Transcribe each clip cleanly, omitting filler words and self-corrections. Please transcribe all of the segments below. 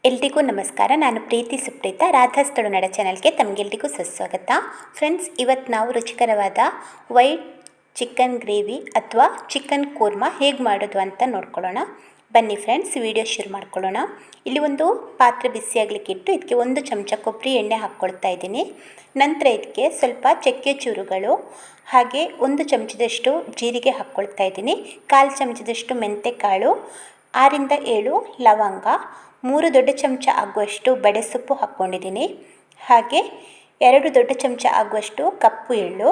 ಎಲ್ರಿಗೂ ನಮಸ್ಕಾರ. ನಾನು ಪ್ರೀತಿ ಸುಪ್ರೀತ ರಾಧಾಸ್ ತುಳುನಾಡ ಚಾನಲ್ಗೆ ತಮಗೆಲ್ರಿಗೂ ಸುಸ್ವಾಗತ. ಫ್ರೆಂಡ್ಸ್, ಇವತ್ತು ನಾವು ರುಚಿಕರವಾದ ವೈಟ್ ಚಿಕನ್ ಗ್ರೇವಿ ಅಥವಾ ಚಿಕನ್ ಕೂರ್ಮಾ ಹೇಗೆ ಮಾಡೋದು ಅಂತ ನೋಡ್ಕೊಳ್ಳೋಣ. ಬನ್ನಿ ಫ್ರೆಂಡ್ಸ್, ವಿಡಿಯೋ ಶುರು ಮಾಡ್ಕೊಳ್ಳೋಣ. ಇಲ್ಲಿ ಒಂದು ಪಾತ್ರೆ ಬಿಸಿಯಾಗಲಿಕ್ಕೆ ಇಟ್ಟು ಇದಕ್ಕೆ 1 ಚಮಚ ಕೊಬ್ಬರಿ ಎಣ್ಣೆ ಹಾಕ್ಕೊಳ್ತಾ ಇದ್ದೀನಿ. ನಂತರ ಇದಕ್ಕೆ ಸ್ವಲ್ಪ ಚಕ್ಕೆ ಚೂರುಗಳು ಹಾಗೆ 1 ಚಮಚದಷ್ಟು ಜೀರಿಗೆ ಹಾಕ್ಕೊಳ್ತಾ ಇದ್ದೀನಿ. 1/4 ಚಮಚದಷ್ಟು ಮೆಂತೆಕಾಳು, 6ರಿಂದ 7 ಲವಂಗ, 3 ದೊಡ್ಡ ಚಮಚ ಆಗುವಷ್ಟು ಬಡೆಸೊಪ್ಪು ಹಾಕ್ಕೊಂಡಿದ್ದೀನಿ. ಹಾಗೆ 2 ದೊಡ್ಡ ಚಮಚ ಆಗುವಷ್ಟು ಕಪ್ಪು ಎಳ್ಳು,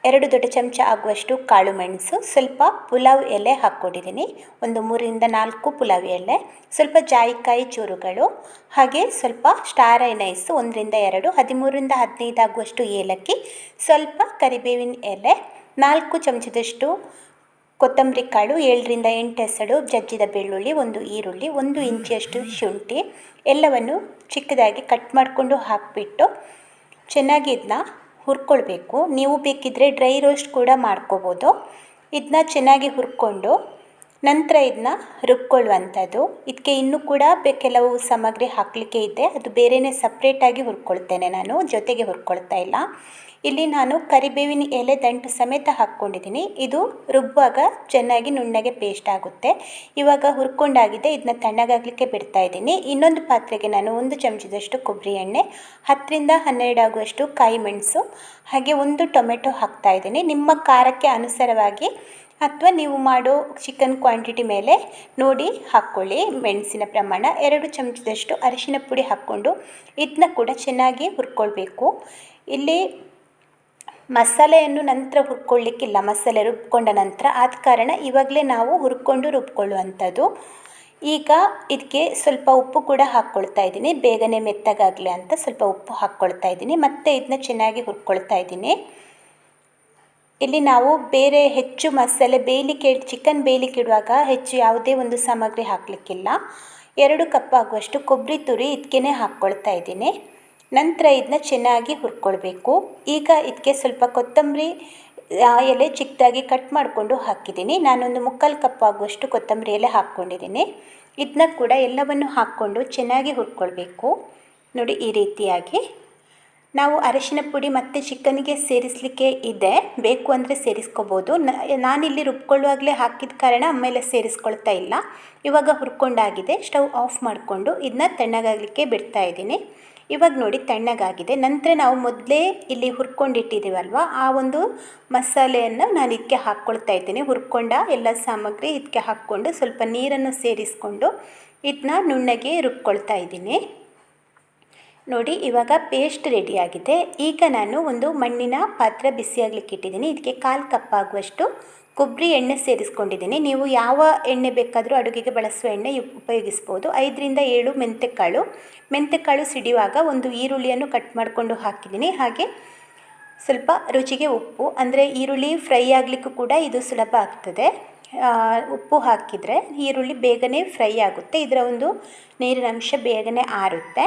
2 ದೊಡ್ಡ ಚಮಚ ಆಗುವಷ್ಟು ಕಾಳು ಮೆಣಸು, ಸ್ವಲ್ಪ ಪುಲಾವ್ ಎಲೆ ಹಾಕ್ಕೊಂಡಿದ್ದೀನಿ, ಒಂದು 3ರಿಂದ 4 ಪುಲಾವ್ ಎಲೆ, ಸ್ವಲ್ಪ ಜಾಯಿಕಾಯಿ ಚೂರುಗಳು, ಹಾಗೆ ಸ್ವಲ್ಪ ಸ್ಟಾರ್ ಐನೈಸು 1ರಿಂದ 2, 13ರಿಂದ 15 ಆಗುವಷ್ಟು ಏಲಕ್ಕಿ, ಸ್ವಲ್ಪ ಕರಿಬೇವಿನ ಎಲೆ, 4 ಚಮಚದಷ್ಟು ಕೊತ್ತಂಬರಿ ಕಾಳು, 7ರಿಂದ 8 ಹೆಸಳು ಜಜ್ಜಿದ ಬೆಳ್ಳುಳ್ಳಿ, 1 ಈರುಳ್ಳಿ, 1 ಇಂಚಿಯಷ್ಟು ಶುಂಠಿ ಎಲ್ಲವನ್ನು ಚಿಕ್ಕದಾಗಿ ಕಟ್ ಮಾಡಿಕೊಂಡು ಹಾಕಿಬಿಟ್ಟು ಚೆನ್ನಾಗಿ ಇದನ್ನ ಹುರ್ಕೊಳ್ಬೇಕು. ನೀವು ಬೇಕಿದ್ದರೆ ಡ್ರೈ ರೋಸ್ಟ್ ಕೂಡ ಮಾಡ್ಕೋಬೋದು. ಇದನ್ನ ಚೆನ್ನಾಗಿ ಹುರ್ಕೊಂಡು ನಂತರ ಇದನ್ನ ರುಬ್ಕೊಳ್ಳುವಂಥದ್ದು. ಇದಕ್ಕೆ ಇನ್ನೂ ಕೂಡ ಕೆಲವು ಸಾಮಗ್ರಿ ಹಾಕಲಿಕ್ಕೆ ಇದೆ, ಅದು ಬೇರೆಯೇ ಸಪ್ರೇಟಾಗಿ ಹುರ್ಕೊಳ್ತೇನೆ, ನಾನು ಜೊತೆಗೆ ಹುರ್ಕೊಳ್ತಾ ಇಲ್ಲ. ಇಲ್ಲಿ ನಾನು ಕರಿಬೇವಿನ ಎಲೆ ದಂಟು ಸಮೇತ ಹಾಕ್ಕೊಂಡಿದ್ದೀನಿ. ಇದು ರುಬ್ಬುವಾಗ ಚೆನ್ನಾಗಿ ನುಣ್ಣಗೆ ಪೇಸ್ಟ್ ಆಗುತ್ತೆ. ಇವಾಗ ಹುರ್ಕೊಂಡಾಗಿದೆ, ಇದನ್ನ ತಣ್ಣಗಾಗಲಿಕ್ಕೆ ಬಿಡ್ತಾ ಇದ್ದೀನಿ. ಇನ್ನೊಂದು ಪಾತ್ರೆಗೆ ನಾನು 1 ಚಮಚದಷ್ಟು ಕೊಬ್ಬರಿ ಎಣ್ಣೆ, 10ರಿಂದ 12 ಆಗುವಷ್ಟು ಕಾಯಿ ಮೆಣಸು, ಹಾಗೆ 1 ಟೊಮೆಟೊ ಹಾಕ್ತಾ ಇದ್ದೀನಿ. ನಿಮ್ಮ ಖಾರಕ್ಕೆ ಅನುಸಾರವಾಗಿ ಅಥವಾ ನೀವು ಮಾಡೋ ಚಿಕನ್ ಕ್ವಾಂಟಿಟಿ ಮೇಲೆ ನೋಡಿ ಹಾಕ್ಕೊಳ್ಳಿ ಮೆಣಸಿನ ಪ್ರಮಾಣ. 2 ಚಮಚದಷ್ಟು ಅರಿಶಿನ ಪುಡಿ ಹಾಕ್ಕೊಂಡು ಇದನ್ನ ಕೂಡ ಚೆನ್ನಾಗಿ ಹುರ್ಕೊಳ್ಬೇಕು. ಇಲ್ಲಿ ಮಸಾಲೆಯನ್ನು ನಂತರ ಹುರ್ಕೊಳ್ಳಿಕ್ಕಿಲ್ಲ, ಮಸಾಲೆ ರುಬ್ಕೊಂಡ ನಂತರ, ಆದ ಕಾರಣ ಇವಾಗಲೇ ನಾವು ಹುರ್ಕೊಂಡು ರುಬ್ಕೊಳ್ಳುವಂಥದ್ದು. ಈಗ ಇದಕ್ಕೆ ಸ್ವಲ್ಪ ಉಪ್ಪು ಕೂಡ ಹಾಕ್ಕೊಳ್ತಾ ಇದ್ದೀನಿ, ಬೇಗನೆ ಮೆತ್ತಗಾಗಲಿ ಅಂತ ಸ್ವಲ್ಪ ಉಪ್ಪು ಹಾಕ್ಕೊಳ್ತಾ ಇದ್ದೀನಿ. ಮತ್ತು ಇದನ್ನ ಚೆನ್ನಾಗಿ ಹುರ್ಕೊಳ್ತಾ ಇದ್ದೀನಿ. ಇಲ್ಲಿ ನಾವು ಬೇರೆ ಹೆಚ್ಚು ಮಸಾಲೆ ಚಿಕನ್ ಬೇಯಲಿಕ್ಕೆ ಇಡುವಾಗ ಹೆಚ್ಚು ಯಾವುದೇ ಒಂದು ಸಾಮಗ್ರಿ ಹಾಕಲಿಕ್ಕಿಲ್ಲ. 2 ಕಪ್ ಆಗುವಷ್ಟು ಕೊಬ್ಬರಿ ತುರಿ ಇದಕ್ಕೆ ಹಾಕ್ಕೊಳ್ತಾ ಇದ್ದೀನಿ. ನಂತರ ಇದನ್ನ ಚೆನ್ನಾಗಿ ಹುರ್ಕೊಳ್ಬೇಕು. ಈಗ ಇದಕ್ಕೆ ಸ್ವಲ್ಪ ಕೊತ್ತಂಬರಿ ಎಲೆ ಚಿಕ್ಕದಾಗಿ ಕಟ್ ಮಾಡಿಕೊಂಡು ಹಾಕಿದ್ದೀನಿ. ನಾನೊಂದು 3/4 ಕಪ್ ಆಗುವಷ್ಟು ಕೊತ್ತಂಬರಿ ಎಲೆ ಹಾಕ್ಕೊಂಡಿದ್ದೀನಿ. ಇದನ್ನ ಕೂಡ ಎಲ್ಲವನ್ನು ಹಾಕ್ಕೊಂಡು ಚೆನ್ನಾಗಿ ಹುರ್ಕೊಳ್ಬೇಕು. ನೋಡಿ, ಈ ರೀತಿಯಾಗಿ ನಾವು ಅರಿಶಿನ ಪುಡಿ ಮತ್ತು ಚಿಕನ್ಗೆ ಸೇರಿಸಲಿಕ್ಕೆ ಇದೆ, ಬೇಕು ಅಂದರೆ ಸೇರಿಸ್ಕೋಬೋದು. ನಾನಿಲ್ಲಿ ರುಬ್ಕೊಳ್ಳುವಾಗಲೇ ಹಾಕಿದ ಕಾರಣ ಆಮೇಲೆ ಸೇರಿಸ್ಕೊಳ್ತಾ ಇಲ್ಲ. ಇವಾಗ ಹುರ್ಕೊಂಡಾಗಿದೆ, ಸ್ಟವ್ ಆಫ್ ಮಾಡಿಕೊಂಡು ಇದನ್ನ ತಣ್ಣಗಾಗಲಿಕ್ಕೆ ಬಿಡ್ತಾ ಇದ್ದೀನಿ. ಇವಾಗ ನೋಡಿ ತಣ್ಣಗಾಗಿದೆ. ನಂತರ ನಾವು ಮೊದಲೇ ಇಲ್ಲಿ ಹುರ್ಕೊಂಡಿಟ್ಟಿದ್ದೀವಲ್ವ, ಆ ಒಂದು ಮಸಾಲೆಯನ್ನು ನಾನು ಇದಕ್ಕೆ ಹಾಕ್ಕೊಳ್ತಾ ಇದ್ದೀನಿ. ಹುರ್ಕೊಂಡ ಎಲ್ಲ ಸಾಮಗ್ರಿ ಇದಕ್ಕೆ ಹಾಕ್ಕೊಂಡು ಸ್ವಲ್ಪ ನೀರನ್ನು ಸೇರಿಸ್ಕೊಂಡು ಇದನ್ನ ನುಣ್ಣಗೆ ರುಬ್ಕೊಳ್ತಾ ಇದ್ದೀನಿ. ನೋಡಿ, ಇವಾಗ ಪೇಸ್ಟ್ ರೆಡಿಯಾಗಿದೆ. ಈಗ ನಾನು ಒಂದು ಮಣ್ಣಿನ ಪಾತ್ರೆ ಬಿಸಿಯಾಗಲಿಕ್ಕೆ ಇಟ್ಟಿದ್ದೀನಿ. ಇದಕ್ಕೆ 1/4 ಕಪ್ ಆಗುವಷ್ಟು ಕೊಬ್ಬರಿ ಎಣ್ಣೆ ಸೇರಿಸ್ಕೊಂಡಿದ್ದೀನಿ. ನೀವು ಯಾವ ಎಣ್ಣೆ ಬೇಕಾದರೂ ಅಡುಗೆಗೆ ಬಳಸುವ ಎಣ್ಣೆ ಉಪಯೋಗಿಸ್ಬೋದು. 5ರಿಂದ 7 ಮೆಂತೆಕಾಳು ಸಿಡಿಯುವಾಗ 1 ಈರುಳ್ಳಿಯನ್ನು ಕಟ್ ಮಾಡಿಕೊಂಡು ಹಾಕಿದ್ದೀನಿ. ಹಾಗೆ ಸ್ವಲ್ಪ ರುಚಿಗೆ ಉಪ್ಪು, ಅಂದರೆ ಈರುಳ್ಳಿ ಫ್ರೈ ಆಗಲಿಕ್ಕೂ ಕೂಡ ಇದು ಸುಲಭ ಆಗ್ತದೆ. ಉಪ್ಪು ಹಾಕಿದರೆ ಈರುಳ್ಳಿ ಬೇಗನೆ ಫ್ರೈ ಆಗುತ್ತೆ, ಇದರ ಒಂದು ನೀರಿನ ಅಂಶ ಬೇಗನೆ ಆರುತ್ತೆ.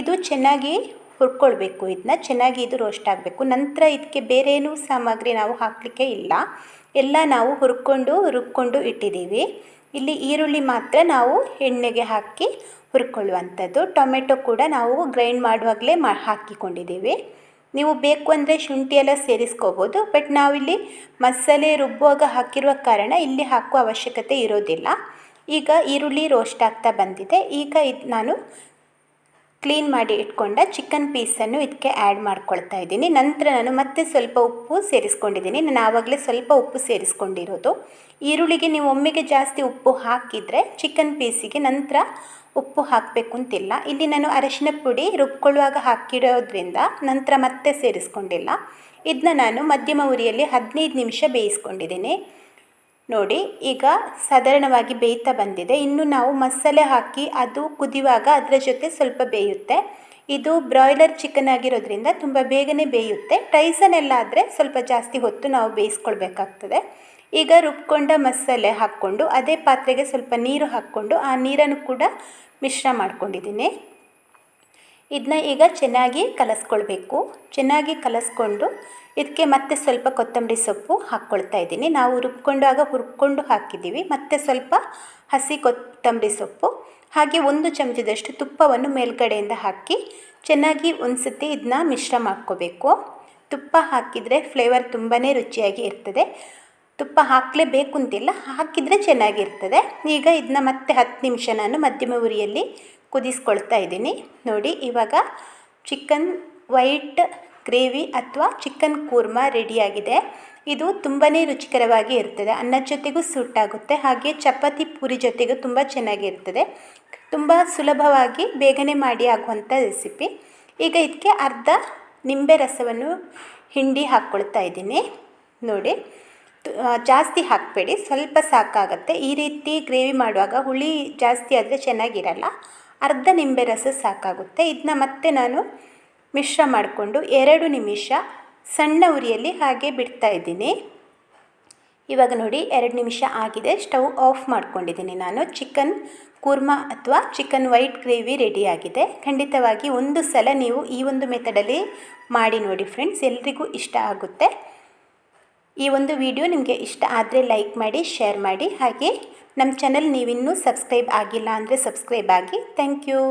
ಇದು ಚೆನ್ನಾಗಿ ಹುರ್ಕೊಳ್ಬೇಕು, ಇದನ್ನ ಚೆನ್ನಾಗಿ ಇದು ರೋಸ್ಟ್ ಆಗಬೇಕು. ನಂತರ ಇದಕ್ಕೆ ಬೇರೆ ಏನೂ ಸಾಮಗ್ರಿ ನಾವು ಹಾಕಲಿಕ್ಕೆ ಇಲ್ಲ, ಎಲ್ಲ ನಾವು ರುಬ್ಕೊಂಡು ಇಟ್ಟಿದ್ದೀವಿ. ಇಲ್ಲಿ ಈರುಳ್ಳಿ ಮಾತ್ರ ನಾವು ಎಣ್ಣೆಗೆ ಹಾಕಿ ಹುರ್ಕೊಳ್ಳುವಂಥದ್ದು. ಟೊಮೆಟೊ ಕೂಡ ನಾವು ಗ್ರೈಂಡ್ ಮಾಡುವಾಗಲೇ ಹಾಕಿಕೊಂಡಿದ್ದೀವಿ. ನೀವು ಬೇಕು ಅಂದರೆ ಶುಂಠಿ ಎಲ್ಲ ಸೇರಿಸ್ಕೋಬೋದು, ಬಟ್ ನಾವಿಲ್ಲಿ ಮಸಾಲೆ ರುಬ್ಬುವಾಗ ಹಾಕಿರುವ ಕಾರಣ ಇಲ್ಲಿ ಹಾಕುವ ಅವಶ್ಯಕತೆ ಇರೋದಿಲ್ಲ. ಈಗ ಈರುಳ್ಳಿ ರೋಸ್ಟ್ ಆಗ್ತಾ ಬಂದಿದೆ. ಈಗ ಇದು ನಾನು ಕ್ಲೀನ್ ಮಾಡಿ ಇಟ್ಕೊಂಡ ಚಿಕನ್ ಪೀಸನ್ನು ಇದಕ್ಕೆ ಆ್ಯಡ್ ಮಾಡ್ಕೊಳ್ತಾ ಇದ್ದೀನಿ. ನಂತರ ನಾನು ಮತ್ತೆ ಸ್ವಲ್ಪ ಉಪ್ಪು ಸೇರಿಸ್ಕೊಂಡಿದ್ದೀನಿ. ನಾನು ಆವಾಗಲೇ ಸ್ವಲ್ಪ ಉಪ್ಪು ಸೇರಿಸ್ಕೊಂಡಿರೋದು. ಈರುಳ್ಳಿಗೆ ನೀವು ಒಮ್ಮೆಗೆ ಜಾಸ್ತಿ ಉಪ್ಪು ಹಾಕಿದರೆ ಚಿಕನ್ ಪೀಸಿಗೆ ನಂತರ ಉಪ್ಪು ಹಾಕಬೇಕು ಅಂತಿಲ್ಲ. ಇಲ್ಲಿ ನಾನು ಅರಿಶಿನ ಪುಡಿ ರುಬ್ಕೊಳ್ಳುವಾಗ ಹಾಕಿರೋದ್ರಿಂದ ನಂತರ ಮತ್ತೆ ಸೇರಿಸ್ಕೊಂಡಿಲ್ಲ. ಇದನ್ನ ನಾನು ಮಧ್ಯಮ ಉರಿಯಲ್ಲಿ 15 ನಿಮಿಷ ಬೇಯಿಸ್ಕೊಂಡಿದ್ದೀನಿ. ನೋಡಿ, ಈಗ ಸಾಧಾರಣವಾಗಿ ಬೇಯ್ತಾ ಬಂದಿದೆ. ಇನ್ನು ನಾವು ಮಸಾಲೆ ಹಾಕಿ ಅದು ಕುದಿಯುವಾಗ ಅದರ ಜೊತೆ ಸ್ವಲ್ಪ ಬೇಯುತ್ತೆ. ಇದು ಬ್ರಾಯ್ಲರ್ ಚಿಕನ್ ಆಗಿರೋದ್ರಿಂದ ತುಂಬ ಬೇಗನೆ ಬೇಯುತ್ತೆ. ಟೈಸನ್ ಎಲ್ಲ ಆದರೆ ಸ್ವಲ್ಪ ಜಾಸ್ತಿ ಹೊತ್ತು ನಾವು ಬೇಯಿಸ್ಕೊಳ್ಬೇಕಾಗ್ತದೆ. ಈಗ ರುಬ್ಕೊಂಡ ಮಸಾಲೆ ಹಾಕ್ಕೊಂಡು ಅದೇ ಪಾತ್ರೆಗೆ ಸ್ವಲ್ಪ ನೀರು ಹಾಕ್ಕೊಂಡು ಆ ನೀರನ್ನು ಕೂಡ ಮಿಶ್ರ ಮಾಡ್ಕೊಂಡಿದ್ದೀನಿ. ಇದನ್ನ ಈಗ ಚೆನ್ನಾಗಿ ಕಲಸ್ಕೊಳ್ಬೇಕು. ಚೆನ್ನಾಗಿ ಕಲಸ್ಕೊಂಡು ಇದಕ್ಕೆ ಮತ್ತೆ ಸ್ವಲ್ಪ ಕೊತ್ತಂಬರಿ ಸೊಪ್ಪು ಹಾಕ್ಕೊಳ್ತಾ ಇದ್ದೀನಿ. ನಾವು ಹುರ್ಕೊಂಡು ಹಾಕಿದ್ದೀವಿ. ಮತ್ತು ಸ್ವಲ್ಪ ಹಸಿ ಕೊತ್ತಂಬರಿ ಸೊಪ್ಪು ಹಾಗೆ 1 ಚಮಚದಷ್ಟು ತುಪ್ಪವನ್ನು ಮೇಲ್ಗಡೆಯಿಂದ ಹಾಕಿ ಚೆನ್ನಾಗಿ ಒಂದು ಸತಿ ಇದನ್ನ ಮಿಶ್ರ ಮಾಡ್ಕೋಬೇಕು. ತುಪ್ಪ ಹಾಕಿದರೆ ಫ್ಲೇವರ್ ತುಂಬಾ ರುಚಿಯಾಗಿ ಇರ್ತದೆ. ತುಪ್ಪ ಹಾಕಲೇಬೇಕು ಅಂತಿಲ್ಲ, ಹಾಕಿದರೆ ಚೆನ್ನಾಗಿರ್ತದೆ. ಈಗ ಇದನ್ನ ಮತ್ತೆ 10 ನಿಮಿಷ ನಾನು ಮಧ್ಯಮ ಉರಿಯಲ್ಲಿ ಕುದಿಸ್ಕೊಳ್ತಾ ಇದ್ದೀನಿ. ನೋಡಿ, ಇವಾಗ ಚಿಕನ್ ವೈಟ್ ಗ್ರೇವಿ ಅಥವಾ ಚಿಕನ್ ಕೂರ್ಮ ರೆಡಿಯಾಗಿದೆ. ಇದು ತುಂಬಾ ರುಚಿಕರವಾಗಿ ಇರ್ತದೆ. ಅನ್ನದ ಜೊತೆಗೂ ಸೂಟ್ ಆಗುತ್ತೆ, ಹಾಗೆ ಚಪಾತಿ ಪೂರಿ ಜೊತೆಗೂ ತುಂಬ ಚೆನ್ನಾಗಿರ್ತದೆ. ತುಂಬ ಸುಲಭವಾಗಿ ಬೇಗನೆ ಮಾಡಿ ಆಗುವಂಥ ರೆಸಿಪಿ. ಈಗ ಇದಕ್ಕೆ ಅರ್ಧ ನಿಂಬೆ ರಸವನ್ನು ಹಿಂಡಿ ಹಾಕ್ಕೊಳ್ತಾ ಇದ್ದೀನಿ. ನೋಡಿ, ಜಾಸ್ತಿ ಹಾಕಬೇಡಿ, ಸ್ವಲ್ಪ ಸಾಕಾಗತ್ತೆ. ಈ ರೀತಿ ಗ್ರೇವಿ ಮಾಡುವಾಗ ಹುಳಿ ಜಾಸ್ತಿ ಆದರೆ ಚೆನ್ನಾಗಿರಲ್ಲ. ಅರ್ಧ ನಿಂಬೆ ರಸ ಸಾಕಾಗುತ್ತೆ. ಇದನ್ನ ಮತ್ತೆ ನಾನು ಮಿಶ್ರ ಮಾಡಿಕೊಂಡು 2 ನಿಮಿಷ ಸಣ್ಣ ಉರಿಯಲ್ಲಿ ಹಾಗೆ ಬಿಡ್ತಾ ಇದ್ದೀನಿ. ಇವಾಗ ನೋಡಿ 2 ನಿಮಿಷ ಆಗಿದೆ. ಸ್ಟವ್ ಆಫ್ ಮಾಡ್ಕೊಂಡಿದ್ದೀನಿ ನಾನು. ಚಿಕನ್ ಕೂರ್ಮಾ ಅಥವಾ ಚಿಕನ್ ವೈಟ್ ಗ್ರೇವಿ ರೆಡಿಯಾಗಿದೆ. ಖಂಡಿತವಾಗಿ ಒಂದು ಸಲ ನೀವು ಈ ಒಂದು ಮೆಥಡಲ್ಲಿ ಮಾಡಿ ನೋಡಿ ಫ್ರೆಂಡ್ಸ್, ಎಲ್ರಿಗೂ ಇಷ್ಟ ಆಗುತ್ತೆ. ಈ ಒಂದು ವಿಡಿಯೋ ನಿಮಗೆ ಇಷ್ಟ ಆದರೆ ಲೈಕ್ ಮಾಡಿ, ಶೇರ್ ಮಾಡಿ. ಹಾಗೆ ನಮ್ಮ ಚಾನಲ್ ನೀವಿನ್ನೂ ಸಬ್ಸ್ಕ್ರೈಬ್ ಆಗಿಲ್ಲ ಅಂದರೆ ಸಬ್ಸ್ಕ್ರೈಬ್ ಆಗಿ. Thank you.